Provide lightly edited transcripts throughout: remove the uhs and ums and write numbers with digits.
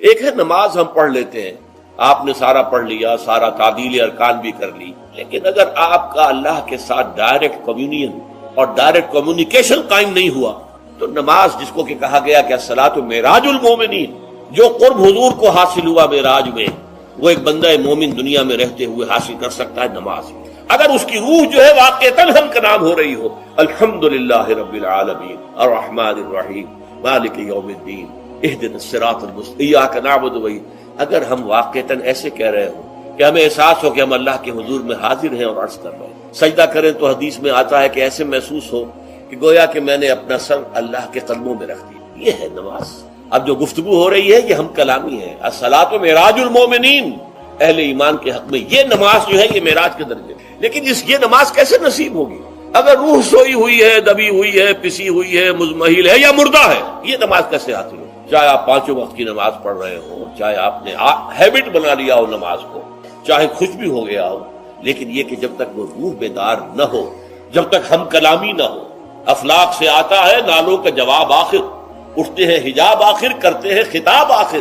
ایک ہے نماز ہم پڑھ لیتے ہیں، آپ نے سارا پڑھ لیا، سارا تعدیل ارکان بھی کر لی، لیکن اگر آپ کا اللہ کے ساتھ ڈائریکٹ کمیونین اور ڈائریکٹ کمیونیکیشن قائم نہیں ہوا تو نماز، جس کو کہ کہا گیا کہ الصلاۃ معراج المومنین، جو قرب حضور کو حاصل ہوا معراج میں، وہ ایک بندہ مومن دنیا میں رہتے ہوئے حاصل کر سکتا ہے نماز، اگر اس کی روح جو ہے واقعتاً ہم کا نام ہو رہی ہو، الحمدللہ رب العالمین الرحمن الرحیم مالک یوم الدین اہدنا الصراط المستقیم ایاک نعبد و اگر ہم واقعتاً ایسے کہہ رہے ہوں کہ ہمیں احساس ہو کہ ہم اللہ کے حضور میں حاضر ہیں اور عرض کر رہے ہیں، سجدہ کریں تو حدیث میں آتا ہے کہ ایسے محسوس ہو کہ گویا کہ میں نے اپنا سر اللہ کے قدموں میں رکھ دیا، یہ ہے نماز۔ اب جو گفتگو ہو رہی ہے یہ ہم کلامی ہے، الصلاۃ معراج المومنین، اہل ایمان کے حق میں یہ نماز جو ہے یہ معراج کے درجے، لیکن یہ نماز کیسے نصیب ہوگی اگر روح سوئی ہوئی ہے، دبی ہوئی ہے، پسی ہوئی ہے، مزمحل ہے یا مردہ ہے؟ یہ نماز کیسے حاصل ہو؟ چاہے آپ 5 وقت کی نماز پڑھ رہے ہو، چاہے آپ نے ہیبٹ بنا لیا ہو نماز کو، چاہے خوش بھی ہو گیا ہو، لیکن یہ کہ جب تک وہ روح بیدار نہ ہو، جب تک ہم کلامی نہ ہو، افلاق سے آتا ہے نالوں کا جواب آخر، اٹھتے ہیں حجاب آخر، کرتے ہیں خطاب آخر،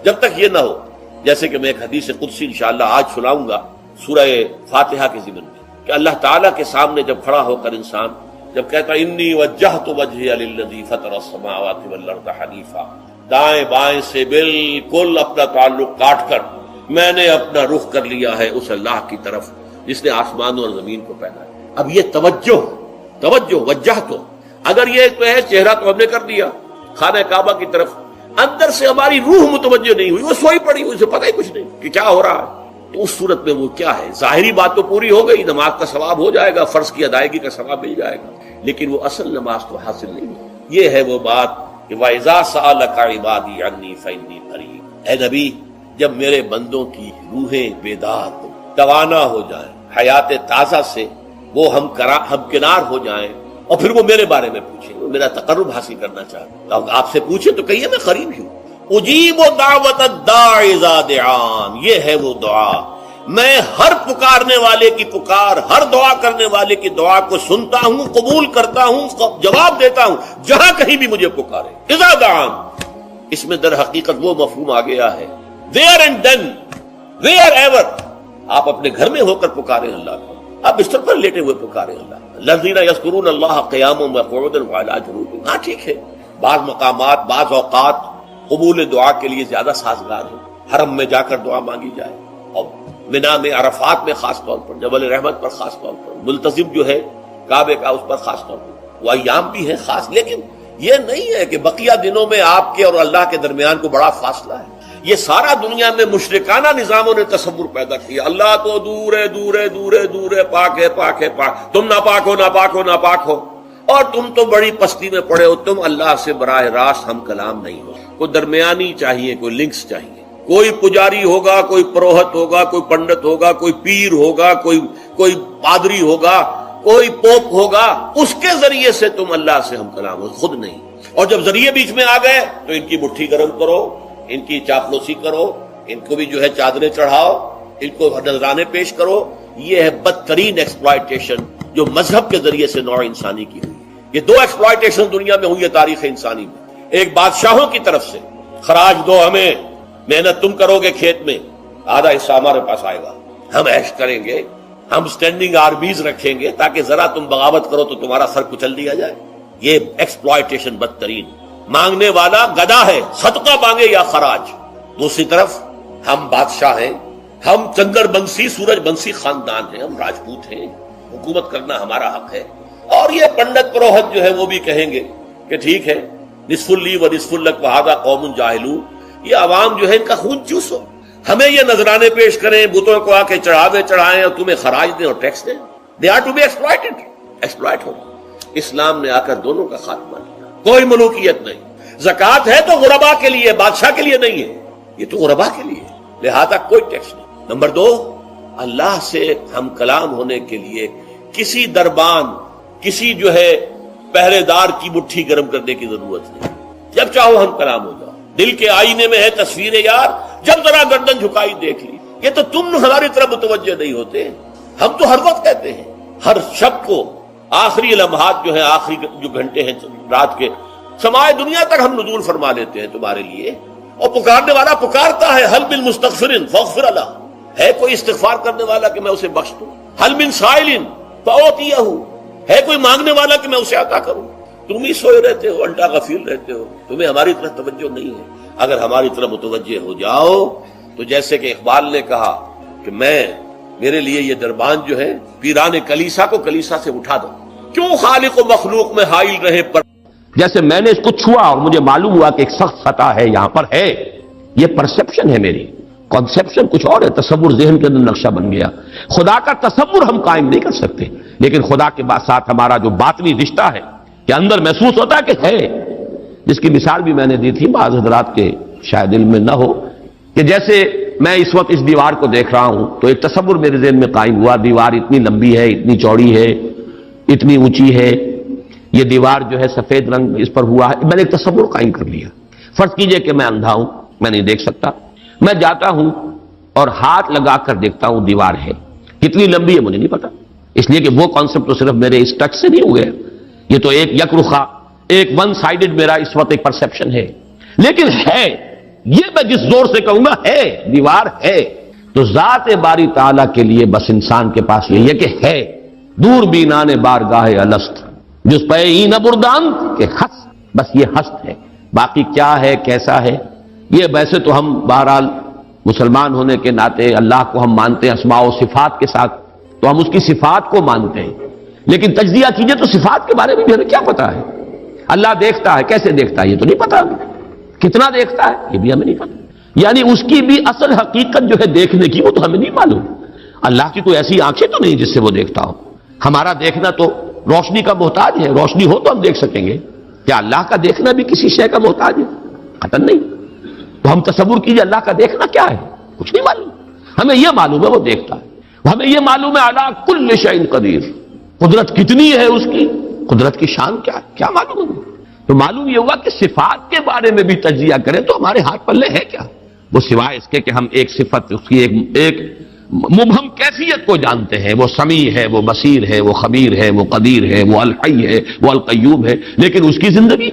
جب تک یہ نہ ہو، جیسے کہ میں ایک حدیث قدسی انشاءاللہ آج سناؤں گا سورہ فاتحہ کے ضمن میں، کہ اللہ تعالیٰ کے سامنے جب کھڑا ہو کر انسان جب کہتا ہے انی وجہت وجہی للذی فطر السماوات والارض حنیفا، دائیں بائیں سے بالکل اپنا تعلق کاٹ کر میں نے اپنا رخ کر لیا ہے اس اللہ کی طرف جس نے آسمانوں اور زمین کو پیدا ہے۔ اب یہ توجہ وجہ تو اگر یہ تو ہے چہرہ تو ہم نے کر دیا خانہ کعبہ کی طرف، اندر سے ہماری روح متوجہ نہیں ہوئی، وہ سوئی پڑی، اسے پتہ ہی کچھ نہیں کہ کیا ہو رہا ہے، تو اس صورت میں وہ کیا ہے؟ ظاہری بات تو پوری ہو گئی، نماز کا ثواب ہو جائے گا، فرض کی ادائیگی کا ثواب مل جائے گا، لیکن وہ اصل نماز تو حاصل نہیں ہے۔ یہ ہے وہ بات کہ وَإِذَا سَأَلَكَ عِبَادِي عَنِّي فَإِنِّي قَرِيبٌ، اے نبی جب میرے بندوں کی روحیں بیدار ہو، توانا ہو جائیں، حیات تازہ سے وہ ہم کنار ہو جائیں، اور پھر وہ میرے بارے میں پوچھیں، وہ میرا تقرب حاصل کرنا چاہتے ہیں، آپ سے پوچھیں تو کہیے میں قریب ہوں۔ اجیب دعوت الداعی اذا دعان، یہ ہے وہ دعا، میں ہر پکارنے والے کی پکار، ہر دعا کرنے والے کی دعا کو سنتا ہوں، قبول کرتا ہوں، جواب دیتا ہوں جہاں کہیں بھی مجھے پکارے۔ اذا دعان، اس میں در حقیقت وہ مفہوم آ گیا ہے where and then wherever، آپ اپنے گھر میں ہو کر پکارے اللہ کو، آپ بستر پر لیٹے ہوئے پکارے اللہ، الذین یذکرون اللہ قیاما وقعودا وعلی جنوبہم، ہاں ٹھیک ہے، بعض مقامات بعض اوقات قبول دعا کے لیے زیادہ سازگار ہے، حرم میں جا کر دعا مانگی جائے، اور منا میں عرفات میں خاص طور پر، جبل رحمت پر خاص طور پر، ملتزم جو ہے کعبے کا اس پر خاص طور پر، وہ ایام بھی ہیں خاص، لیکن یہ نہیں ہے کہ بقیہ دنوں میں آپ کے اور اللہ کے درمیان کو بڑا فاصلہ ہے۔ یہ سارا دنیا میں مشرکانہ نظاموں نے تصور پیدا کیا، اللہ تو دور ہے دور ہے دور ہے دور ہے، پاک ہے پاک ہے پاک، تم ناپاک ہو ناپاک ہو ناپاک ہو، اور تم تو بڑی پستی میں پڑے ہو، تم اللہ سے براہ راست ہم کلام نہیں ہو، کوئی درمیانی چاہیے، کوئی لنکس چاہیے، کوئی پجاری ہوگا، کوئی پروہت ہوگا، کوئی پنڈت ہوگا، کوئی پیر ہوگا، کوئی پادری ہوگا، کوئی پوپ ہوگا، اس کے ذریعے سے تم اللہ سے ہم کلام ہو، خود نہیں۔ اور جب ذریعے بیچ میں آ گئے تو ان کی مٹھی گرم کرو، ان کی چاپلوسی کرو، ان کو بھی جو ہے چادریں چڑھاؤ، ان کو نذرانے پیش کرو۔ یہ ہے بدترین ایکسپلائٹیشن جو مذہب کے ذریعے سے نوع انسانی کی ہوئی۔ یہ 2 ایکسپلائٹیشن دنیا میں ہوئی ہے تاریخ انسانی میں، ایک بادشاہوں کی طرف سے خراج دو ہمیں، محنت تم کرو گے کھیت میں، آدھا حصہ ہمارے پاس آئے گا، ہم عیش کریں گے، ہم سٹینڈنگ آرمیز رکھیں گے تاکہ ذرا تم بغاوت کرو تو تمہارا سر کچل دیا جائے۔ یہ ایکسپلائٹیشن بدترین، مانگنے والا گدا ہے، صدقہ مانگے یا خراج۔ دوسری طرف ہم بادشاہ ہیں، ہم چندر بنسی سورج بنسی خاندان ہیں، ہم راجپوت ہیں، حکومت کرنا ہمارا حق ہے۔ اور یہ پنڈت پروہت جو ہے وہ بھی کہیں گے کہ ٹھیک ہے، نصف لی و نصف لک وہذا قوم جاہلون، یہ عوام جو ہے ان کا خون چوسو، ہمیں یہ نذرانے پیش کریں، بتوں کو آ کے چڑھائیں اور تمہیں خراج دیں اور ٹیکس دیں۔ They are to be exploited, exploit ہو۔ اسلام نے آ کر دونوں کا خاتمہ کیا، کوئی ملوکیت نہیں۔ زکوٰۃ ہے تو غربا کے لیے، بادشاہ کے لیے نہیں ہے، یہ تو غربا کے لیے، لہذا کوئی ٹیکس نہیں۔ نمبر 2، اللہ سے ہم کلام ہونے کے لیے کسی دربان، کسی جو ہے پہرے دار کی مٹھی گرم کرنے کی ضرورت نہیں، جب چاہو ہم کلام ہو جاؤ۔ دل کے آئینے میں ہے تصویر یار، جب ذرا گردن جھکائی دیکھ لی۔ یہ تو تم ہماری طرف متوجہ نہیں ہوتے، ہم تو ہر وقت کہتے ہیں، ہر شب کو آخری لمحات جو ہیں، آخری جو گھنٹے ہیں رات کے، سمائے دنیا تک ہم نزول فرما لیتے ہیں تمہارے لیے، اور پکارنے والا پکارتا ہے حل من مستغفر فاغفر له، ہے کوئی استغفار کرنے والا کہ میں اسے بخش دوں؟ حل من سائل فاعطیہ، ہے کوئی مانگنے والا کہ میں اسے عطا کروں؟ تم ہی سوئے رہتے ہو، الٹا غفیر رہتے ہو، تمہیں ہماری طرف توجہ نہیں ہے۔ اگر ہماری طرف متوجہ ہو جاؤ تو جیسے کہ اقبال نے کہا کہ میرے لیے یہ دربان جو ہے پیران کلیسا کو کلیسا سے اٹھا دو، کیوں خالق و مخلوق میں حائل رہے پر، جیسے میں نے اس کو چھوا اور مجھے معلوم ہوا کہ ایک سخت خطا ہے یہاں پر ہے، یہ پرسپشن ہے میری، کنسپشن کچھ اور ہے، تصور ذہن کے اندر نقشہ بن گیا۔ خدا کا تصور ہم قائم نہیں کر سکتے، لیکن خدا کے ساتھ ہمارا جو باطنی رشتہ ہے کہ اندر محسوس ہوتا ہے کہ ہے، جس کی مثال بھی میں نے دی تھی، بعض حضرات کے شاید علم میں نہ ہو، کہ جیسے میں اس وقت اس دیوار کو دیکھ رہا ہوں تو ایک تصور میرے ذہن میں قائم ہوا، دیوار اتنی لمبی ہے، اتنی چوڑی ہے، اتنی اونچی ہے، یہ دیوار جو ہے سفید رنگ اس پر ہوا ہے، میں نے ایک تصور قائم کر لیا۔ فرض کیجئے کہ میں اندھا ہوں، میں نہیں دیکھ سکتا، میں جاتا ہوں اور ہاتھ لگا کر دیکھتا ہوں دیوار ہے، کتنی لمبی ہے مجھے نہیں پتا، اس لیے کہ وہ کانسیپٹ تو صرف میرے اس ٹچ سے نہیں ہو گیا، یہ تو ایک یک رخا، ایک ون سائیڈڈ میرا اس وقت ایک پرسپشن ہے، لیکن ہے، یہ میں جس زور سے کہوں گا ہے، دیوار ہے، تو ذات باری تعالیٰ کے لیے بس انسان کے پاس یہی ہے کہ ہے، دور بینان بارگاہ الست جس پہ این بردان کہ ہست، بس یہ ہست ہے، باقی کیا ہے کیسا ہے یہ ویسے تو ہم بہرحال مسلمان ہونے کے ناطے اللہ کو ہم مانتے ہیں اسماء و صفات کے ساتھ، تو ہم اس کی صفات کو مانتے ہیں، لیکن تجزیہ کیجئے تو صفات کے بارے میں بھی ہمیں کیا پتا ہے؟ اللہ دیکھتا ہے، کیسے دیکھتا ہے یہ تو نہیں پتا، کتنا دیکھتا ہے یہ بھی ہمیں نہیں پتا، یعنی اس کی بھی اصل حقیقت جو ہے دیکھنے کی وہ تو ہمیں نہیں معلوم۔ اللہ کی کوئی ایسی آنکھیں تو نہیں جس سے وہ دیکھتا ہو، ہمارا دیکھنا تو روشنی کا محتاج ہے، روشنی ہو تو ہم دیکھ سکیں گے، کیا اللہ کا دیکھنا بھی کسی شے کا محتاج ہے؟ قطعاً نہیں۔ تو ہم تصور کیجئے اللہ کا دیکھنا کیا ہے، کچھ نہیں معلوم، ہمیں یہ معلوم ہے وہ دیکھتا ہے، ہمیں یہ معلوم ہے علی کل شیء قدیر، قدرت کتنی ہے اس کی، قدرت کی شان کیا ہے، کیا معلوم ہے؟ تو معلوم یہ ہوا کہ صفات کے بارے میں بھی تجزیہ کریں تو ہمارے ہاتھ پلے ہے کیا، وہ سوائے اس کے کہ ہم ایک صفت اس کی ایک مبہم کیفیت کو جانتے ہیں، وہ سمیع ہے، وہ بصیر ہے، وہ خبیر ہے، وہ قدیر ہے، وہ الحی ہے، وہ القیوم ہے، لیکن اس کی زندگی،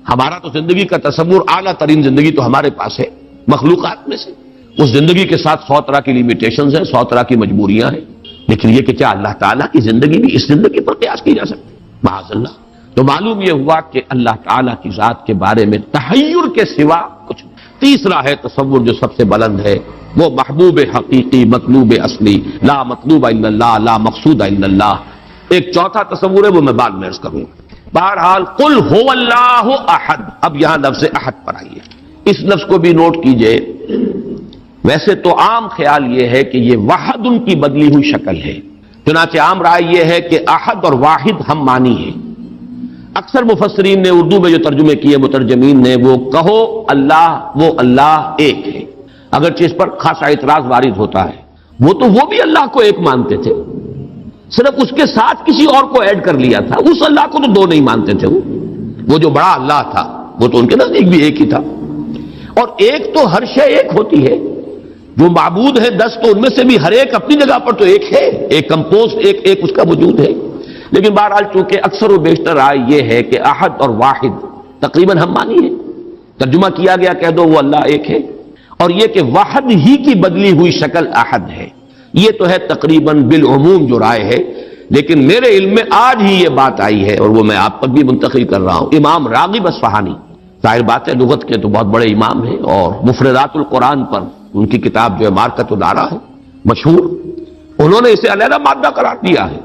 ہمارا تو زندگی کا تصور اعلیٰ ترین زندگی تو ہمارے پاس ہے مخلوقات میں سے، اس زندگی کے ساتھ 100 طرح کی لیمیٹیشنز ہیں، 100 طرح کی مجبوریاں ہیں، لیکن یہ کہ کیا اللہ تعالیٰ کی زندگی بھی اس زندگی پر قیاس کی جا سکتی ہے؟ معاذ اللہ۔ تو معلوم یہ ہوا کہ اللہ تعالیٰ کی ذات کے بارے میں تحیر کے سوا کچھ نہیں۔ تیسرا ہے تصور جو سب سے بلند ہے، وہ محبوب حقیقی مطلوب اصلی، لا مطلوب الا اللہ لا مقصود الا اللہ۔ ایک چوتھا تصور ہے وہ میں بعد میں عرض کروں۔ بہرحال قل هو اللہ احد، اب یہاں لفظ احد پر آئیے، اس لفظ کو بھی نوٹ کیجئے۔ ویسے تو عام خیال یہ ہے کہ یہ وحد ان کی بدلی ہوئی شکل ہے، چنانچہ عام رائے یہ ہے کہ احد اور واحد ہم معنی ہیں۔ اکثر مفسرین نے اردو میں جو ترجمے کیے مترجمین نے، وہ کہو اللہ، وہ اللہ ایک ہے، اگرچہ اس پر خاصا اعتراض وارد ہوتا ہے، وہ بھی اللہ کو ایک مانتے تھے، صرف اس کے ساتھ کسی اور کو ایڈ کر لیا تھا، اس اللہ کو تو دو نہیں مانتے تھے، وہ جو بڑا اللہ تھا وہ تو ان کے نزدیک بھی ایک ہی تھا، اور ایک تو ہر شے ایک ہوتی ہے، جو معبود ہے 10 تو ان میں سے بھی ہر ایک اپنی جگہ پر تو ایک ہے، ایک کمپوز ایک اس کا وجود ہے، لیکن بہرحال چونکہ اکثر و بیشتر رائے یہ ہے کہ احد اور واحد تقریباً ہم مانی ہے، ترجمہ کیا گیا کہہ دو وہ اللہ ایک ہے، اور یہ کہ واحد ہی کی بدلی ہوئی شکل احد ہے، یہ تو ہے تقریباً بالعموم جو رائے ہے، لیکن میرے علم میں آج ہی یہ بات آئی ہے اور وہ میں آپ پر بھی منتقل کر رہا ہوں۔ امام راغب اصفہانی، ظاہر بات ہے لغت کے تو بہت بڑے امام ہیں، اور مفردات القرآن پر ان کی کتاب جو ہے مارکت الدارا ہے مشہور، انہوں نے اسے علیحدہ مادہ قرار دیا ہے۔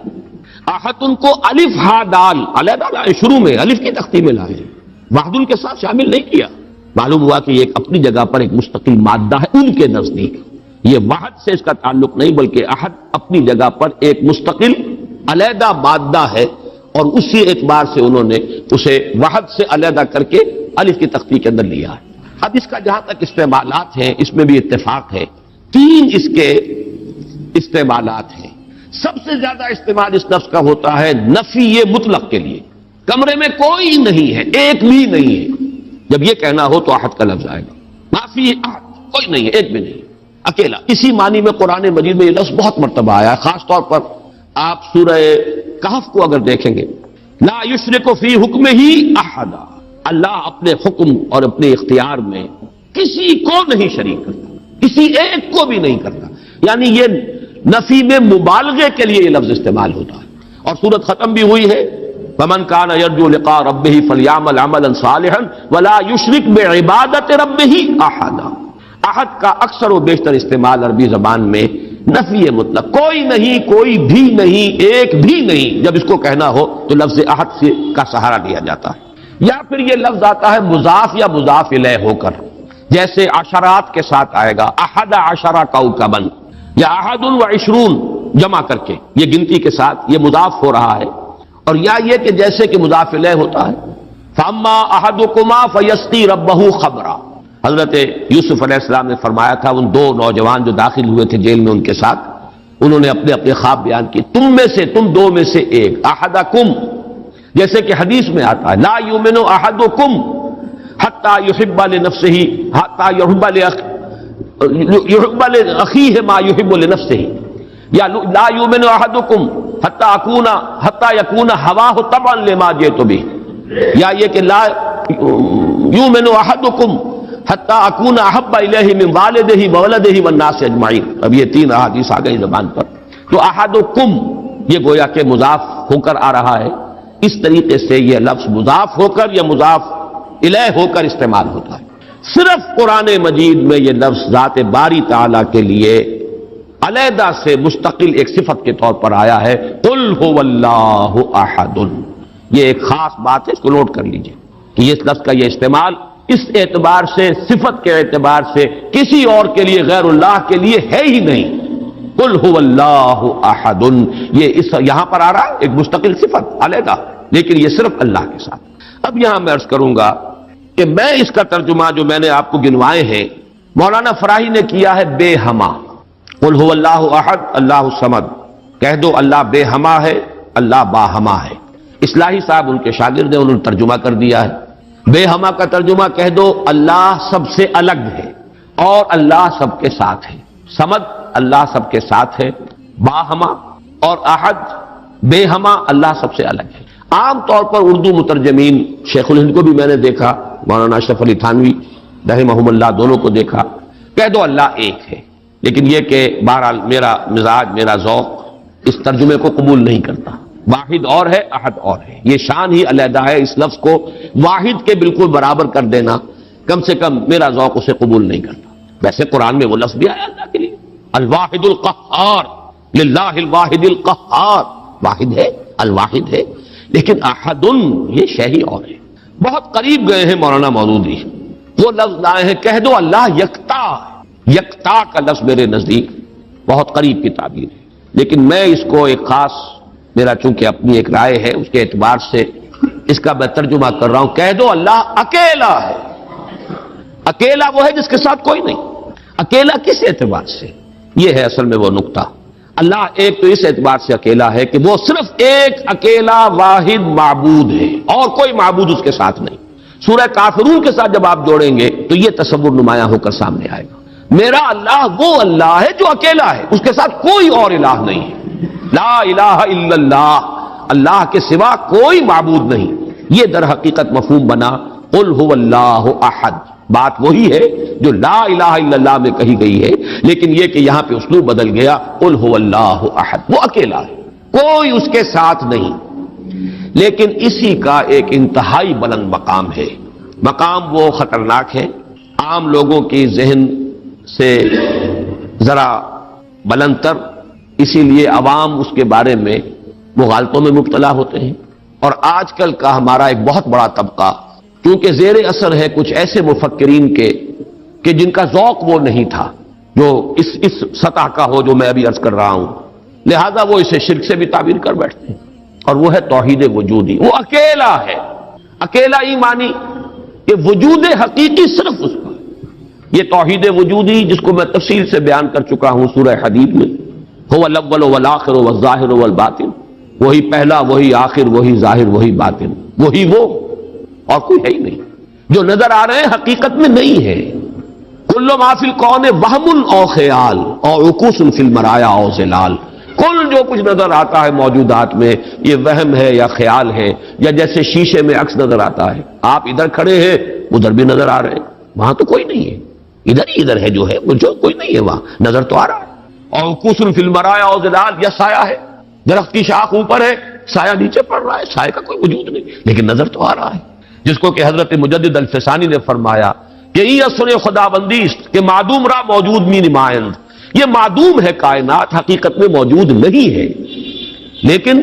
احد ان کو الف ہا دال علیحدہ لائے، شروع میں الف کی تختی میں لائے، واحد ان کے ساتھ شامل نہیں کیا، معلوم ہوا کہ یہ ایک اپنی جگہ پر ایک مستقل مادہ ہے ان کے نزدیک، یہ واحد سے اس کا تعلق نہیں بلکہ احد اپنی جگہ پر ایک مستقل علیحدہ مادہ ہے، اور اسی اعتبار سے انہوں نے اسے واحد سے علیحدہ کر کے الف کی تختی کے اندر لیا ہے۔ اب اس کا جہاں تک استعمالات ہیں اس میں بھی اتفاق ہے، 3 اس کے استعمالات ہیں۔ سب سے زیادہ استعمال اس لفظ کا ہوتا ہے نفی مطلق کے لیے، کمرے میں کوئی نہیں ہے، ایک بھی نہیں ہے، جب یہ کہنا ہو تو احد کا لفظ آئے گا، معافی احد، کوئی نہیں ہے، ایک بھی نہیں، اکیلا۔ اسی معنی میں قرآن مجید میں یہ لفظ بہت مرتبہ آیا ہے، خاص طور پر آپ سورہ کہف کو اگر دیکھیں گے، لا یشرک فی حکمہ احدا، اللہ اپنے حکم اور اپنے اختیار میں کسی کو نہیں شریک کرتا، کسی ایک کو بھی نہیں کرتا. یعنی یہ نفی میں مبالغے کے لیے یہ لفظ استعمال ہوتا ہے. اور سورت ختم بھی ہوئی ہے فَمَنْ كَانَ يَرْجُو لِقَاءَ رَبِّهِ فَلْيَعْمَلْ عَمَلًا صَالِحًا وَلَا يُشْرِكْ بِعِبَادَةِ رَبِّهِ أَحَدًا. احد کا اکثر و بیشتر استعمال عربی زبان میں نفی مطلق، کوئی نہیں، کوئی بھی نہیں، ایک بھی نہیں، جب اس کو کہنا ہو تو لفظ احد سے کا سہارا لیا جاتا ہے. یا پھر یہ لفظ آتا ہے مضاف یا مضاف الیہ ہو کر، جیسے عشرات کے ساتھ آئے گا احد عشرہ کوكبا یا احد وعشرون جمع کر کے، یہ گنتی کے ساتھ یہ مضاف ہو رہا ہے. اور یا یہ کہ جیسے کہ مضاف الیہ ہوتا ہے فاما احدکما فیسقی ربہ خبرا. حضرت یوسف علیہ السلام نے فرمایا تھا ان دو نوجوان جو داخل ہوئے تھے جیل میں ان کے ساتھ، انہوں نے اپنے اپنے خواب بیان کیے، تم میں سے، تم دو میں سے ایک، احدکم، جیسے کہ حدیث میں آتا ہے لا یؤمن احدکم حتی یحب لنفسہ حتی یحب لاخیہ ما یحب لنفسہ، یا لا یؤمن احدکم حتی یکون ہواہ طبعا لما جئت بہ، یا یہ کہ لا یؤمن احدکم حتی اکون احب الیہ من والدہ وولدہ والناس اجمعین. اب یہ تین احادیث آ گئی زبان پر. تو احدکم یہ گویا کہ مضاف ہو کر آ رہا ہے. اس طریقے سے یہ لفظ مضاف ہو کر یا مضاف الیہ ہو کر استعمال ہوتا ہے. صرف قرآن مجید میں یہ لفظ ذات باری تعالیٰ کے لیے علیحدہ سے مستقل ایک صفت کے طور پر آیا ہے قل هو اللہ احد. یہ ایک خاص بات ہے، اس کو نوٹ کر لیجئے کہ یہ لفظ کا یہ استعمال اس اعتبار سے، صفت کے اعتبار سے کسی اور کے لیے غیر اللہ کے لیے ہے ہی نہیں. قل هو اللہ احد، یہ اس یہاں پر آ رہا ہے ایک مستقل صفت علیحدہ، لیکن یہ صرف اللہ کے ساتھ. اب یہاں میں عرض کروں گا کہ میں اس کا ترجمہ جو میں نے آپ کو گنوائے ہیں مولانا فراہی نے کیا ہے بے ہما. قل هو اللہ احد اللہ الصمد، کہہ دو اللہ بے ہما ہے، اللہ باہما ہے. اصلاحی صاحب ان کے شاگرد ہیں، انہوں نے ترجمہ کر دیا ہے بے ہما کا ترجمہ کہہ دو اللہ سب سے الگ ہے اور اللہ سب کے ساتھ ہے. صمد اللہ سب کے ساتھ ہے، باہما اور احد بے ہما اللہ سب سے الگ ہے. عام طور پر اردو مترجمین، شیخ الہند کو بھی میں نے دیکھا، مولانا اشرف علی تھانوی رحمہم اللہ دونوں کو دیکھا، کہہ دو اللہ ایک ہے. لیکن یہ کہ بہرحال میرا مزاج، میرا ذوق اس ترجمے کو قبول نہیں کرتا. واحد اور ہے، احد اور ہے، یہ شان ہی علیحدہ ہے. اس لفظ کو واحد کے بالکل برابر کر دینا کم سے کم میرا ذوق اسے قبول نہیں کرتا. ویسے قرآن میں وہ لفظ بھی آیا اللہ کے لیے الواحد القہار، للہ الواحد القہار، واحد ہے، الواحد ہے. لیکن احد یہ شے ہی اور ہے. بہت قریب گئے ہیں مولانا مودودی، وہ لفظ لائے ہیں کہہ دو اللہ یکتا. یکتا کا لفظ میرے نزدیک بہت قریب کی تعبیر ہے، لیکن میں اس کو ایک خاص، میرا چونکہ اپنی ایک رائے ہے اس کے اعتبار سے اس کا میں ترجمہ کر رہا ہوں کہہ دو اللہ اکیلا ہے. اکیلا وہ ہے جس کے ساتھ کوئی نہیں. اکیلا کس اعتبار سے؟ یہ ہے اصل میں وہ نقطہ. اللہ ایک تو اس اعتبار سے اکیلا ہے کہ وہ صرف ایک اکیلا واحد معبود ہے اور کوئی معبود اس کے ساتھ نہیں. سورہ کافرون کے ساتھ جب آپ جوڑیں گے تو یہ تصور نمایاں ہو کر سامنے آئے گا. میرا اللہ وہ اللہ ہے جو اکیلا ہے، اس کے ساتھ کوئی اور الہ نہیں ہے. لا الہ الا اللہ، اللہ کے سوا کوئی معبود نہیں. یہ در حقیقت مفہوم بنا قل هو اللہ احد. بات وہی ہے جو لا الہ الا اللہ میں کہی گئی ہے، لیکن یہ کہ یہاں پہ اسلوب بدل گیا قل هو اللہ احد. وہ اکیلا ہے، کوئی اس کے ساتھ نہیں. لیکن اسی کا ایک انتہائی بلند مقام ہے. مقام وہ خطرناک ہے، عام لوگوں کی ذہن سے ذرا بلند تر، اسی لیے عوام اس کے بارے میں مغالطوں میں مبتلا ہوتے ہیں. اور آج کل کا ہمارا ایک بہت بڑا طبقہ کیونکہ زیر اثر ہے کچھ ایسے مفکرین کے کہ جن کا ذوق وہ نہیں تھا جو اس سطح کا ہو جو میں ابھی عرض کر رہا ہوں، لہذا وہ اسے شرک سے بھی تعبیر کر بیٹھتے ہیں. اور وہ ہے توحید وجودی. وہ اکیلا ہے، اکیلا ہی مانی کہ وجود حقیقی صرف اس کا. یہ توحید وجودی جس کو میں تفصیل سے بیان کر چکا ہوں سورہ حدید میں، هو الاول والآخر والظاہر والباطن، وہی پہلا، وہی آخر، وہی ظاہر، وہی باطن، وہی وہ، اور کوئی ہے ہی نہیں. جو نظر آ رہے ہیں حقیقت میں نہیں ہے. کل ما فی الکون وہم او خیال او عکوس فی المرایا او ظلال. کل جو کچھ نظر آتا ہے موجودات میں یہ وہم ہے یا خیال ہے، یا جیسے شیشے میں عکس نظر آتا ہے. آپ ادھر کھڑے ہیں ادھر بھی نظر آ رہے ہیں، وہاں تو کوئی نہیں ہے. ادھر ہے جو ہے، وہ جو کوئی نہیں ہے وہاں، نظر تو آ رہا ہے. اور قصر فی المرایا اور ظلال، یا سایہ ہے، درخت کی شاخ اوپر ہے، سایہ نیچے پڑ رہا ہے، سایہ کا کوئی وجود نہیں، لیکن نظر تو آ رہا ہے. جس کو کہ حضرت مجدد الفسانی نے فرمایا کہ یہ اصل خدا بندی است کہ معدوم را موجود می نمائند، یہ معدوم ہے کائنات، حقیقت میں موجود نہیں ہے، لیکن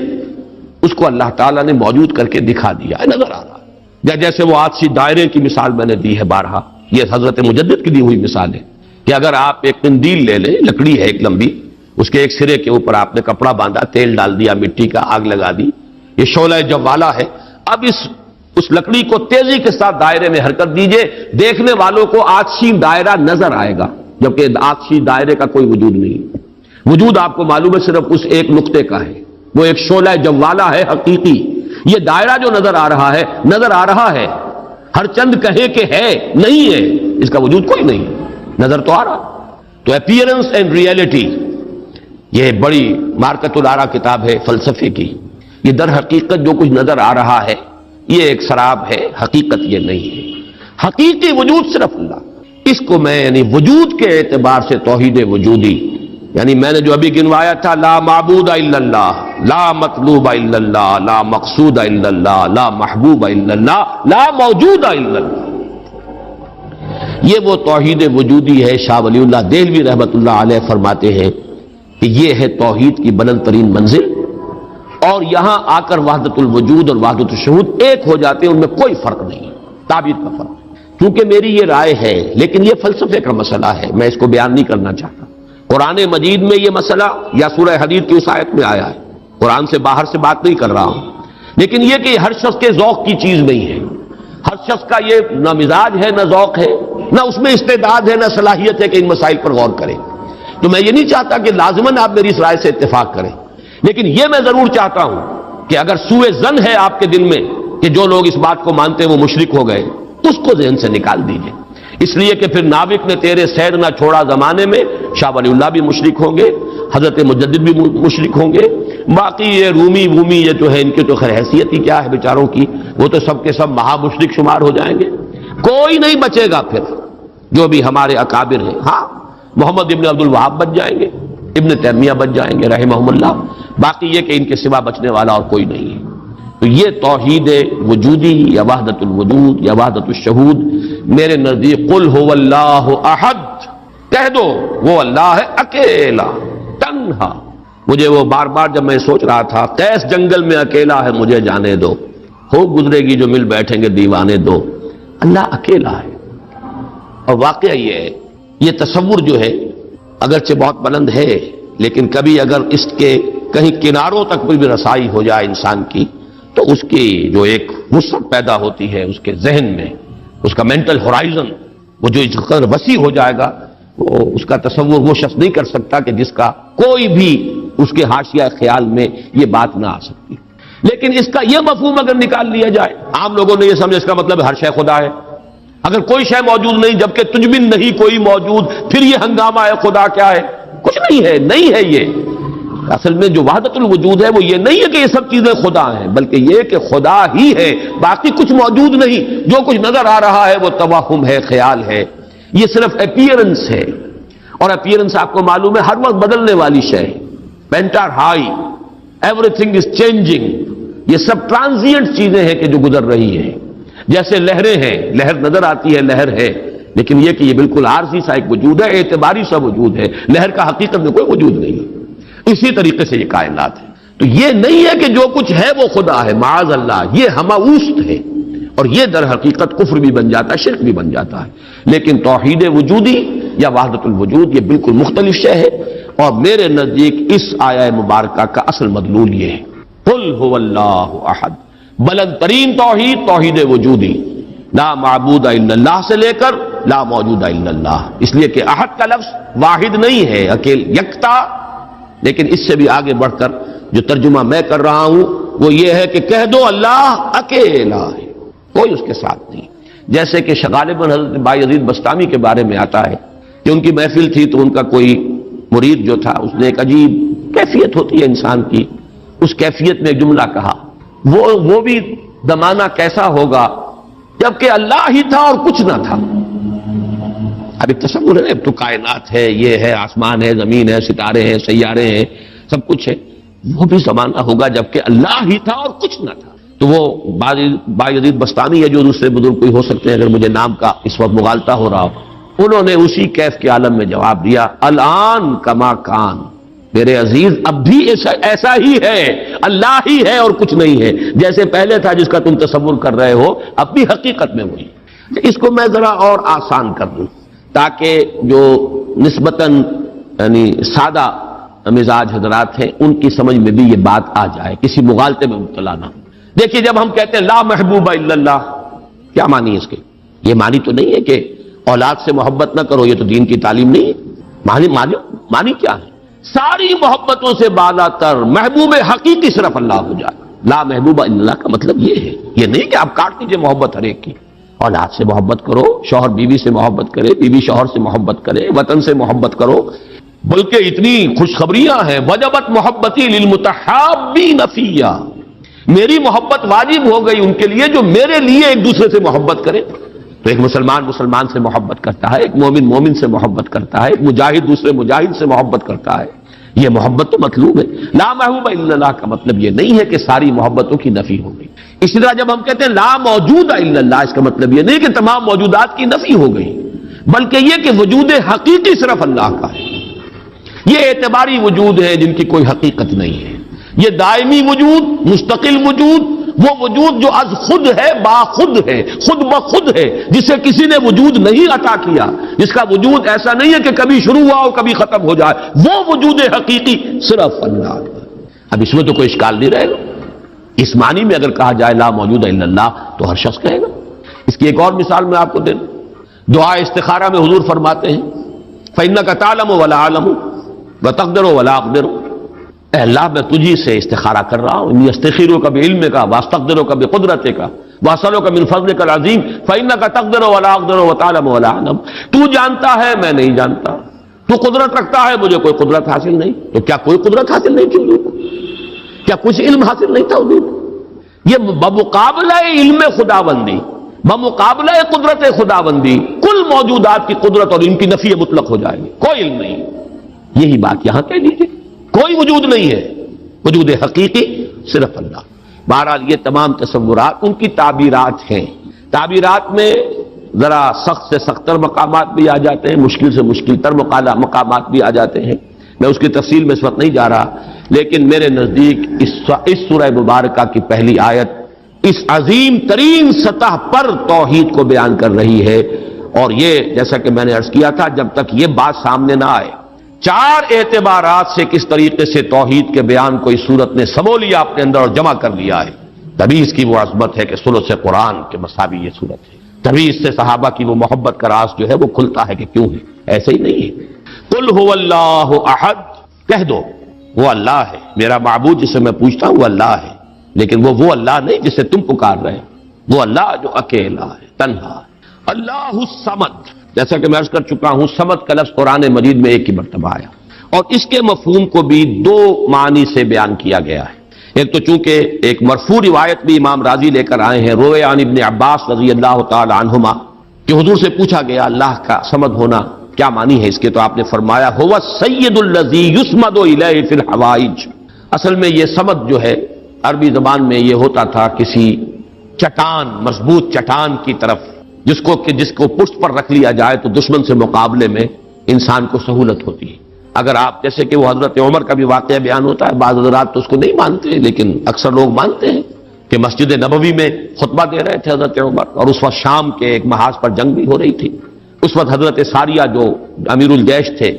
اس کو اللہ تعالیٰ نے موجود کر کے دکھا دیا ہے، نظر آ رہا ہے. یا جیسے وہ آتشی دائرے کی مثال میں نے دی ہے بارہا، یہ حضرت مجدد کی دی ہوئی مثال ہے کہ اگر آپ ایک قندیل لے لیں، لکڑی ہے ایک لمبی، اس کے ایک سرے کے اوپر آپ نے کپڑا باندھا، تیل ڈال دیا، مٹی کا آگ لگا دی، یہ شعلہ جوالا ہے. اب اس لکڑی کو تیزی کے ساتھ دائرے میں حرکت دیجئے، دیکھنے والوں کو آتشی دائرہ نظر آئے گا، جبکہ آتشی دائرے کا کوئی وجود نہیں. وجود آپ کو معلوم ہے صرف اس ایک نقطے کا ہے، وہ ایک شعلہ جوالا ہے حقیقی. یہ دائرہ جو نظر آ رہا ہے، نظر آ رہا ہے، ہر چند کہے کہ ہے، نہیں ہے، اس کا وجود کوئی نہیں، نظر تو آ رہا. تو اپیئرنس اینڈ ریئلٹی، یہ بڑی مارکت الارا کتاب ہے فلسفے کی. یہ در حقیقت جو کچھ نظر آ رہا ہے یہ ایک سراب ہے، حقیقت یہ نہیں ہے. حقیقی وجود صرف اللہ. اس کو میں یعنی وجود کے اعتبار سے توحید وجودی، یعنی میں نے جو ابھی گنوایا تھا، لا معبود الا اللہ، لا مطلوب الا اللہ، لا مقصود الا اللہ، لا محبوب الا اللہ، لا موجود الا اللہ، یہ وہ توحید وجودی ہے. شاہ ولی اللہ دہلوی رحمۃ اللہ علیہ فرماتے ہیں کہ یہ ہے توحید کی بلند ترین منزل، اور یہاں آ کر وحدت الوجود اور وحدت الشہود ایک ہو جاتے ہیں، ان میں کوئی فرق نہیں، تعبیر کا فرق. چونکہ میری یہ رائے ہے، لیکن یہ فلسفے کا مسئلہ ہے، میں اس کو بیان نہیں کرنا چاہتا. قرآن مجید میں یہ مسئلہ یا سورہ حدید کی اس آیت میں آیا ہے، قرآن سے باہر سے بات نہیں کر رہا ہوں. لیکن یہ کہ ہر شخص کے ذوق کی چیز نہیں ہے، ہر شخص کا یہ نہ مزاج ہے، نہ ذوق ہے، نہ اس میں استعداد ہے، نہ صلاحیت ہے کہ ان مسائل پر غور کرے. تو میں یہ نہیں چاہتا کہ لازماً آپ میری اس رائے سے اتفاق کریں، لیکن یہ میں ضرور چاہتا ہوں کہ اگر سوء ظن ہے آپ کے دل میں کہ جو لوگ اس بات کو مانتے ہیں وہ مشرک ہو گئے، اس کو ذہن سے نکال دیجئے. اس لیے کہ پھر ناوک نے تیرے سیر نہ چھوڑا زمانے میں، شاہ ولی اللہ بھی مشرک ہوں گے، حضرت مجدد بھی مشرک ہوں گے، باقی یہ رومی یہ جو ہے ان کی تو خیر حیثیت ہی کیا ہے بیچاروں کی، وہ تو سب کے سب مہا مشرک شمار ہو جائیں گے. کوئی نہیں بچے گا پھر جو بھی ہمارے اکابر ہیں. ہاں محمد ابن عبد الوہاب بچ جائیں گے، ابن تیمیہ بچ جائیں گے رحمہم اللہ، باقی یہ کہ ان کے سوا بچنے والا اور کوئی نہیں ہے. تو یہ توحید وجودی یا وحدت الوجود یا وحدت الشہود میرے نزدیک قل هو اللہ احد، کہہ دو وہ اللہ ہے اکیلا تنہا. مجھے وہ بار بار جب میں سوچ رہا تھا قیس جنگل میں اکیلا ہے مجھے جانے دو، ہو گزرے گی جو مل بیٹھیں گے دیوانے دو، اللہ اکیلا ہے. اور واقعہ یہ ہے، یہ تصور جو ہے اگرچہ بہت بلند ہے، لیکن کبھی اگر اس کے کہیں کناروں تک بھی رسائی ہو جائے انسان کی، تو اس کی جو ایک وسعت پیدا ہوتی ہے اس کے ذہن میں، اس کا مینٹل ہورائزن وہ جو اس قدر وسیع ہو جائے گا، وہ اس کا تصور وہ شخص نہیں کر سکتا کہ جس کا کوئی بھی اس کے حاشیہ خیال میں یہ بات نہ آ سکتی. لیکن اس کا یہ مفہوم اگر نکال لیا جائے، عام لوگوں نے یہ سمجھا اس کا مطلب ہر شے خدا ہے، اگر کوئی شے موجود نہیں جبکہ تجھ میں نہیں کوئی موجود، پھر یہ ہنگامہ ہے خدا کیا ہے؟ کچھ نہیں ہے، نہیں ہے. یہ اصل میں جو وحدت الوجود ہے وہ یہ نہیں ہے کہ یہ سب چیزیں خدا ہیں، بلکہ یہ کہ خدا ہی ہے، باقی کچھ موجود نہیں. جو کچھ نظر آ رہا ہے وہ توہم ہے، خیال ہے، یہ صرف اپیئرنس ہے، اور اپیئرنس آپ کو معلوم ہے ہر وقت بدلنے والی شے ہے. Painter high, every thing is changing, یہ سب ٹرانزینٹ چیزیں ہیں کہ جو گزر رہی ہیں. جیسے لہریں ہیں، لہر نظر آتی ہے، لہر ہے، لیکن یہ کہ یہ بالکل عارضی سا ایک وجود ہے، اعتباری سا وجود ہے، لہر کا حقیقت میں کوئی وجود نہیں ہے. اسی طریقے سے یہ کائنات ہے. تو یہ نہیں ہے کہ جو کچھ ہے وہ خدا ہے، معاذ اللہ، یہ ہماوست ہے، اور یہ در حقیقت کفر بھی بن جاتا ہے، شرک بھی بن جاتا ہے. لیکن توحید وجودی یا وحدت الوجود یہ بالکل مختلف شے ہے، اور میرے نزدیک اس آیہ مبارکہ کا اصل مدلول یہ ہے، قل هو اللہ احد. بلند ترین توحید توحید وجودی، لا معبود الا اللہ سے لے کر لا موجود الا اللہ. اس لیے کہ احد کا لفظ واحد نہیں ہے، اکیل یکتا، لیکن اس سے بھی آگے بڑھ کر جو ترجمہ میں کر رہا ہوں وہ یہ ہے کہ کہہ دو اللہ اکیلا ہے، کوئی اس کے ساتھ نہیں. جیسے کہ غالباً حضرت بایزید بسطامی کے بارے میں آتا ہے کہ ان کی محفل تھی تو ان کا کوئی مرید جو تھا اس نے ایک عجیب کیفیت ہوتی ہے انسان کی، اس کیفیت میں ایک جملہ کہا، وہ بھی زمانہ کیسا ہوگا جبکہ اللہ ہی تھا اور کچھ نہ تھا. اب ایک تصور ہے، اب تو کائنات ہے، یہ ہے، آسمان ہے، زمین ہے، ستارے ہیں، سیارے ہیں، سب کچھ ہے۔ وہ بھی زمانہ ہوگا جبکہ اللہ ہی تھا اور کچھ نہ تھا۔ تو وہ بایزید بستانی ہے، جو دوسرے بزرگ کوئی ہو سکتے ہیں، اگر مجھے نام کا اس وقت مغالطہ ہو رہا ہو، انہوں نے اسی کیف کے عالم میں جواب دیا، الان کما کان، میرے عزیز اب بھی ایسا ہی ہے، اللہ ہی ہے اور کچھ نہیں ہے، جیسے پہلے تھا جس کا تم تصور کر رہے ہو، اب بھی حقیقت میں وہی۔ اس کو میں ذرا اور آسان کر دوں تاکہ جو نسبتاً یعنی سادہ مزاج حضرات ہیں ان کی سمجھ میں بھی یہ بات آ جائے، کسی مغالطے میں مبتلا نہ ہو۔ دیکھیے، جب ہم کہتے ہیں لا محبوب الا اللہ، کیا معنی ہے اس کے؟ یہ معنی تو نہیں ہے کہ اولاد سے محبت نہ کرو، یہ تو دین کی تعلیم نہیں ہے۔ معنی کیا ہے؟ ساری محبتوں سے بالا تر محبوب حقیقی صرف اللہ ہو جائے۔ لا محبوب الا اللہ کا مطلب یہ ہے، یہ نہیں کہ آپ کاٹ دیجیے محبت ہر ایک کی۔ اولاد سے محبت کرو، شوہر بیوی سے محبت کرے، بیوی شوہر سے محبت کرے، وطن سے محبت کرو، بلکہ اتنی خوشخبریاں ہیں، وجبت محبتی للمتحابین فیہ، میری محبت واجب ہو گئی ان کے لیے جو میرے لیے ایک دوسرے سے محبت کرے۔ تو ایک مسلمان سے محبت کرتا ہے، ایک مومن سے محبت کرتا ہے، ایک مجاہد دوسرے مجاہد سے محبت کرتا ہے، یہ محبت تو مطلوب ہے۔ لا محبوب الا اللہ کا مطلب یہ نہیں ہے کہ ساری محبتوں کی نفی ہو گئی۔ اسی طرح جب ہم کہتے ہیں لا موجود الا اللہ، اس کا مطلب یہ نہیں کہ تمام موجودات کی نفی ہو گئی، بلکہ یہ کہ وجود حقیقی صرف اللہ کا ہے۔ یہ اعتباری وجود ہے جن کی کوئی حقیقت نہیں ہے، یہ دائمی وجود، مستقل وجود، وہ وجود جو از خود ہے، باخود ہے، خود بخود ہے، جسے کسی نے وجود نہیں عطا کیا، جس کا وجود ایسا نہیں ہے کہ کبھی شروع ہوا اور کبھی ختم ہو جائے، وہ وجود حقیقی صرف اللہ کا۔ اب اس میں تو کوئی اشکال نہیں رہے گا۔ اس معنی میں اگر کہا جائے لا موجود الا اللہ تو ہر شخص کہے گا۔ اس کی ایک اور مثال میں آپ کو دے دوں، دعا استخارہ میں حضور فرماتے ہیں فَإِنَّكَ تَعْلَمُ وَلَا أَعْلَمُ وَتَقْدِرُ وَلَا أَقْدِرُ، اے اللہ میں تجھی سے استخارہ کر رہا ہوں، انی استخیرک بعلمک واستقدرک بقدرتک واسألک من فضلک العظیم فإنک تقدر ولا اقدر وتعلم ولا اعلم، تو جانتا ہے میں نہیں جانتا، تو قدرت رکھتا ہے مجھے کوئی قدرت حاصل نہیں۔ تو کیا کوئی قدرت حاصل نہیں تھی حضور کو؟ کیا کچھ علم حاصل نہیں تھا حضور کو؟ یہ بمقابلہ علم خداوندی، بمقابلہ قدرت خداوندی کل موجودات کی قدرت اور ان کی نفی مطلق ہو جائے گی، کوئی علم نہیں۔ یہی بات یہاں کہہ لیجیے، کوئی وجود نہیں ہے، وجود حقیقی صرف اللہ۔ بہرحال یہ تمام تصورات ان کی تعبیرات ہیں، تعبیرات میں ذرا سخت سے سختر مقامات بھی آ جاتے ہیں، مشکل سے مشکل تر مقامات بھی آ جاتے ہیں، میں اس کی تفصیل میں اس وقت نہیں جا رہا، لیکن میرے نزدیک اس سورہ مبارکہ کی پہلی آیت اس عظیم ترین سطح پر توحید کو بیان کر رہی ہے، اور یہ جیسا کہ میں نے عرض کیا تھا جب تک یہ بات سامنے نہ آئے، چار اعتبارات سے کس طریقے سے توحید کے بیان کو اس صورت نے سمو لیا اپنے اندر اور جمع کر لیا ہے، تبھی اس کی وہ عظمت ہے کہ ثلث قرآن کے مساوی یہ صورت ہے، تبھی اس سے صحابہ کی وہ محبت کا راز جو ہے وہ کھلتا ہے کہ کیوں ہے، ایسے ہی نہیں ہے۔ قل هو اللہ احد، کہہ دو وہ اللہ ہے، میرا معبود جسے میں پوچھتا ہوں وہ اللہ ہے، لیکن وہ اللہ نہیں جسے تم پکار رہے، وہ اللہ جو اکیلا ہے، تنہا ہے۔ اللہ الصمد، جیسا کہ میں عرض کر چکا ہوں، صمد کا لفظ قرآن مجید میں ایک ہی مرتبہ آیا، اور اس کے مفہوم کو بھی دو معنی سے بیان کیا گیا ہے۔ ایک تو چونکہ ایک مرفوع روایت بھی امام راضی لے کر آئے ہیں، روے عن ابن عباس رضی اللہ تعالی عنہما، کہ حضور سے پوچھا گیا اللہ کا صمد ہونا کیا معنی ہے اس کے، تو آپ نے فرمایا هو السید الذی یصمد الیہ فی الحوائج۔ اصل میں یہ صمد جو ہے عربی زبان میں یہ ہوتا تھا کسی چٹان، مضبوط چٹان کی طرف جس کو پشت پر رکھ لیا جائے تو دشمن سے مقابلے میں انسان کو سہولت ہوتی ہے۔ اگر آپ جیسے کہ وہ حضرت عمر کا بھی واقعہ بیان ہوتا ہے، بعض حضرات تو اس کو نہیں مانتے لیکن اکثر لوگ مانتے ہیں کہ مسجد نبوی میں خطبہ دے رہے تھے حضرت عمر، اور اس وقت شام کے ایک محاذ پر جنگ بھی ہو رہی تھی، اس وقت حضرت ساریہ جو امیر الجیش تھے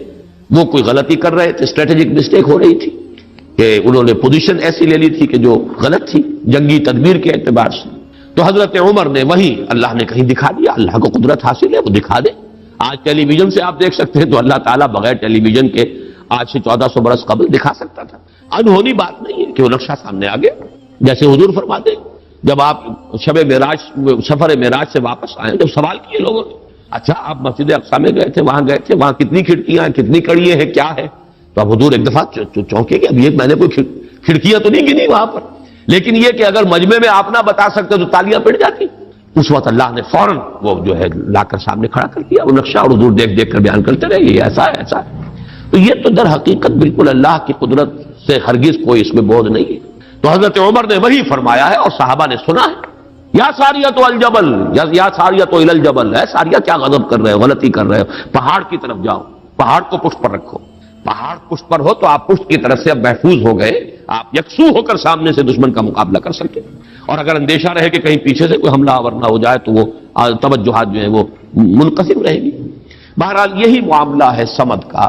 وہ کوئی غلطی کر رہے تھے، اسٹریٹجک مسٹیک ہو رہی تھی کہ انہوں نے پوزیشن ایسی لے لی تھی کہ جو غلط تھی جنگی تدبیر کے اعتبار سے، تو حضرت عمر نے وہی اللہ نے کہیں دکھا دیا، اللہ کو قدرت حاصل ہے وہ دکھا دے۔ آج ٹیلی ویژن سے آپ دیکھ سکتے ہیں تو اللہ تعالیٰ بغیر ٹیلی ویژن کے آج سے 1400 برس قبل دکھا سکتا تھا، انہونی بات نہیں ہے کہ وہ نقشہ سامنے آ گیا۔ جیسے حضور فرماتے جب آپ سفر معراج سے واپس آئے، جب سوال کیے لوگوں نے اچھا آپ مسجد اقصی میں گئے تھے، وہاں کتنی کھڑکیاں ہیں، کتنی کڑیاں ہیں، کیا ہے؟ تو اب حضور ایک دفعہ چونکے کہ اب یہ میں نے کوئی کھڑکیاں تو نہیں گنی وہاں پر، لیکن یہ کہ اگر مجمع میں آپ نہ بتا سکتے تو تالیاں پڑ جاتی، اس وقت اللہ نے فوراً وہ جو ہے لا کر سامنے کھڑا کر دیا وہ نقشہ، اور حضور دیکھ دیکھ کر بیان کرتے رہے یہ ایسا ہے ایسا ہے۔ تو یہ تو در حقیقت بالکل اللہ کی قدرت سے ہرگز کوئی اس میں بودھ نہیں ہے۔ تو حضرت عمر نے وہی فرمایا ہے اور صحابہ نے سنا ہے، یا ساریۃ الجبل، یا ساریۃ الی الجبل، ہے ساریہ کیا غضب کر رہے ہو، غلطی کر رہے ہو، پہاڑ کی طرف جاؤ، پہاڑ کو پشت پر رکھو۔ پہاڑ پشت پر ہو تو آپ پشت کی طرف سے اب محفوظ ہو گئے، آپ یکسو ہو کر سامنے سے دشمن کا مقابلہ کر سکتے، اور اگر اندیشہ رہے کہ کہیں پیچھے سے کوئی حملہ آور نہ ہو جائے تو وہ توجہات جو ہیں وہ منقسم رہے گی۔ بہرحال یہی معاملہ ہے صمد کا،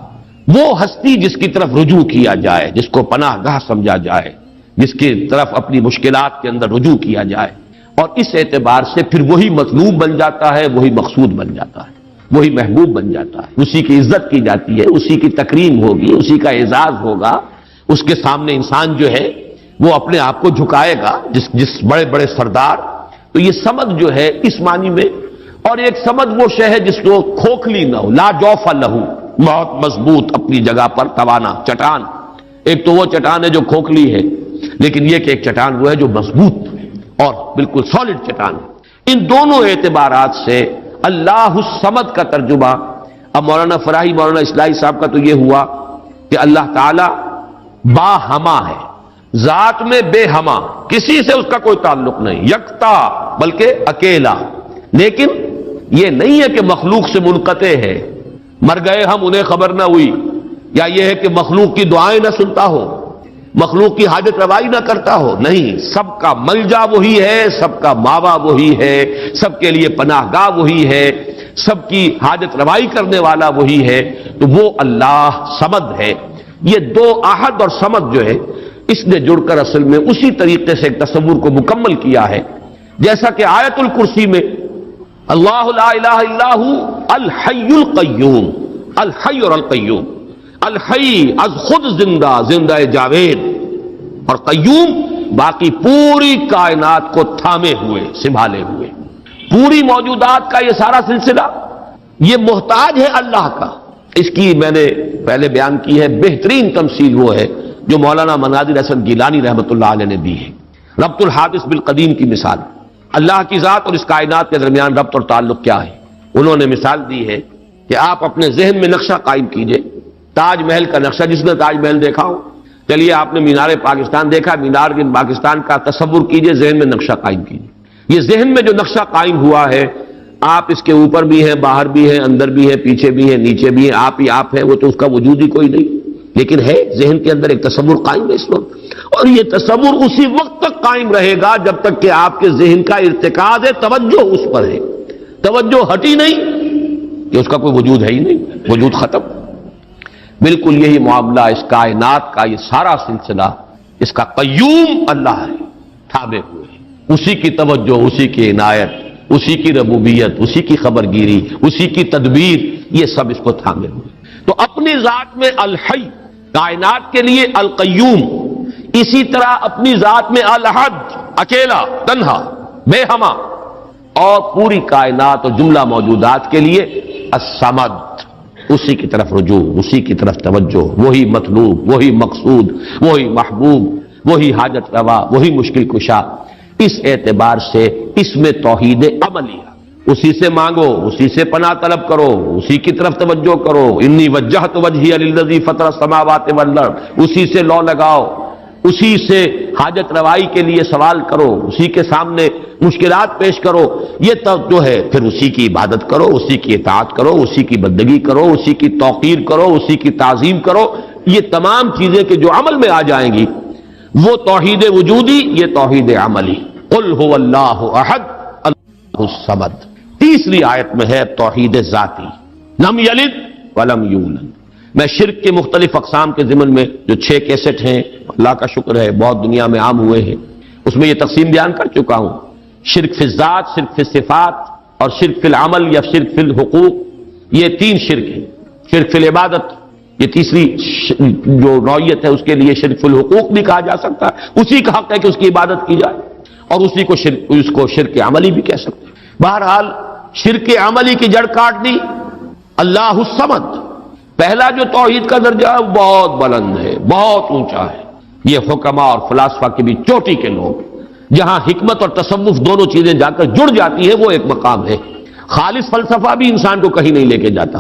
وہ ہستی جس کی طرف رجوع کیا جائے، جس کو پناہ گاہ سمجھا جائے، جس کی طرف اپنی مشکلات کے اندر رجوع کیا جائے، اور اس اعتبار سے پھر وہی مطلوب بن جاتا ہے، وہی مقصود بن جاتا ہے، وہی محبوب بن جاتا ہے، اسی کی عزت کی جاتی ہے، اسی کی تکریم ہوگی، اسی کا اعزاز ہوگا، اس کے سامنے انسان جو ہے وہ اپنے آپ کو جھکائے گا، جس بڑے بڑے سردار۔ تو یہ سمد جو ہے اس معنی میں، اور ایک سمد وہ شے ہے جس کو کھوکھلی نہ ہو، لا جوف لہو، بہت مضبوط اپنی جگہ پر توانا چٹان۔ ایک تو وہ چٹان ہے جو کھوکھلی ہے، لیکن یہ کہ ایک چٹان وہ ہے جو مضبوط اور بالکل سالڈ چٹان۔ ان دونوں اعتبارات سے اللہ الصمد کا ترجمہ اب مولانا فراہی، مولانا اصلاحی صاحب کا تو یہ ہوا کہ اللہ تعالی با ہما ہے، ذات میں بے ہما، کسی سے اس کا کوئی تعلق نہیں، یکتا بلکہ اکیلا۔ لیکن یہ نہیں ہے کہ مخلوق سے منقطع ہے، مر گئے ہم انہیں خبر نہ ہوئی، یا یہ ہے کہ مخلوق کی دعائیں نہ سنتا ہو، مخلوق کی حاجت روائی نہ کرتا ہو، نہیں، سب کا ملجا وہی ہے، سب کا ماوا وہی ہے، سب کے لیے پناہ گاہ وہی ہے، سب کی حاجت روائی کرنے والا وہی ہے۔ تو وہ اللہ صمد ہے۔ یہ دو احد اور صمد جو ہے اس نے جڑ کر اصل میں اسی طریقے سے ایک تصور کو مکمل کیا ہے، جیسا کہ آیت الکرسی میں اللہ لا الہ الا ہو الحی القیوم، الحی اور القیوم، الحی از خود زندہ، زندہ جاوید، اور قیوم باقی پوری کائنات کو تھامے ہوئے، سنبھالے ہوئے، پوری موجودات کا یہ سارا سلسلہ یہ محتاج ہے اللہ کا۔ اس کی میں نے پہلے بیان کی ہے، بہترین تمثیل وہ ہے جو مولانا مناظر حسن گیلانی رحمۃ اللہ علیہ نے دی ہے، ربط الحادث بالقدیم کی مثال۔ اللہ کی ذات اور اس کائنات کے درمیان ربط اور تعلق کیا ہے؟ انہوں نے مثال دی ہے کہ آپ اپنے ذہن میں نقشہ قائم کیجئے، تاج محل کا نقشہ، جس نے تاج محل دیکھا ہو، چلیے آپ نے مینار پاکستان دیکھا، مینار پاکستان کا تصور کیجئے، ذہن میں نقشہ قائم کیجئے۔ یہ ذہن میں جو نقشہ قائم ہوا ہے، آپ اس کے اوپر بھی ہیں، باہر بھی ہیں، اندر بھی ہیں، پیچھے بھی ہیں، نیچے بھی ہیں، آپ ہی آپ ہیں، وہ تو اس کا وجود ہی کوئی نہیں، لیکن ہے ذہن کے اندر ایک تصور قائم ہے اس وقت، اور یہ تصور اسی وقت تک قائم رہے گا جب تک کہ آپ کے ذہن کا ارتکاز ہے، توجہ اس پر ہے، توجہ ہٹی نہیں کہ اس کا کوئی وجود ہے ہی نہیں، وجود ختم۔ بالکل یہی معاملہ اس کائنات کا، یہ سارا سلسلہ اس کا قیوم اللہ ہے، تھامے ہوئے ہیں، اسی کی توجہ، اسی کی عنایت، اسی کی ربوبیت، اسی کی خبرگیری، اسی کی تدبیر، یہ سب اس کو تھامے ہوئے۔ تو اپنی ذات میں الحی، کائنات کے لیے القیوم، اسی طرح اپنی ذات میں الاحد، اکیلا، تنہا، بے ہما، اور پوری کائنات اور جملہ موجودات کے لیے الصمد، اسی کی طرف رجوع، اسی کی طرف توجہ، وہی مطلوب، وہی مقصود، وہی محبوب، وہی حاجت روا، وہی مشکل کشا۔ اس اعتبار سے اس میں توحید عملی، اسی سے مانگو، اسی سے پناہ طلب کرو، اسی کی طرف توجہ کرو، انی وجہت وجہی للذی فطر السماوات والارض، اسی سے لو لگاؤ، اسی سے حاجت روائی کے لیے سوال کرو، اسی کے سامنے مشکلات پیش کرو، یہ تب جو ہے پھر اسی کی عبادت کرو، اسی کی اطاعت کرو، اسی کی بندگی کرو، اسی کی توقیر کرو، اسی کی تعظیم کرو۔ یہ تمام چیزیں کہ جو عمل میں آ جائیں گی، وہ توحید وجودی، یہ توحید عملی۔ قل هو اللہ احد اللہ الصمد۔ تیسری آیت میں ہے توحید ذاتی، لم یلد ولم یولد۔ میں شرک کے مختلف اقسام کے ضمن میں جو 6 کیسٹ ہیں، اللہ کا شکر ہے بہت دنیا میں عام ہوئے ہیں، اس میں یہ تقسیم بیان کر چکا ہوں، شرک فی الذات، شرک فی الصفات، اور شرک فی العمل یا شرک فی الحقوق، یہ 3 شرک ہیں۔ شرک فی العبادت، یہ تیسری جو نوعیت ہے، اس کے لیے شرک فی الحقوق بھی کہا جا سکتا ہے، اسی کا حق ہے کہ اس کی عبادت کی جائے، اور اسی کو اس کو شرک عملی بھی کہہ سکتے ہیں۔ بہرحال شرک عملی کی جڑ کاٹ دی اللہ الصمد۔ پہلا جو توحید کا درجہ ہے وہ بہت بلند ہے، بہت اونچا ہے، یہ حکما اور فلاسفہ کی بھی چوٹی کے لوگ جہاں حکمت اور تصوف دونوں چیزیں جا کر جڑ جاتی ہیں وہ ایک مقام ہے. خالص فلسفہ بھی انسان کو کہیں نہیں لے کے جاتا،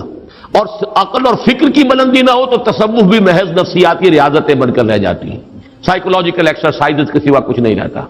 اور عقل اور فکر کی بلندی نہ ہو تو تصوف بھی محض نفسیاتی ریاضتیں بن کر رہ جاتی ہیں، سائیکولوجیکل ایکسرسائز کے سوا کچھ نہیں رہتا.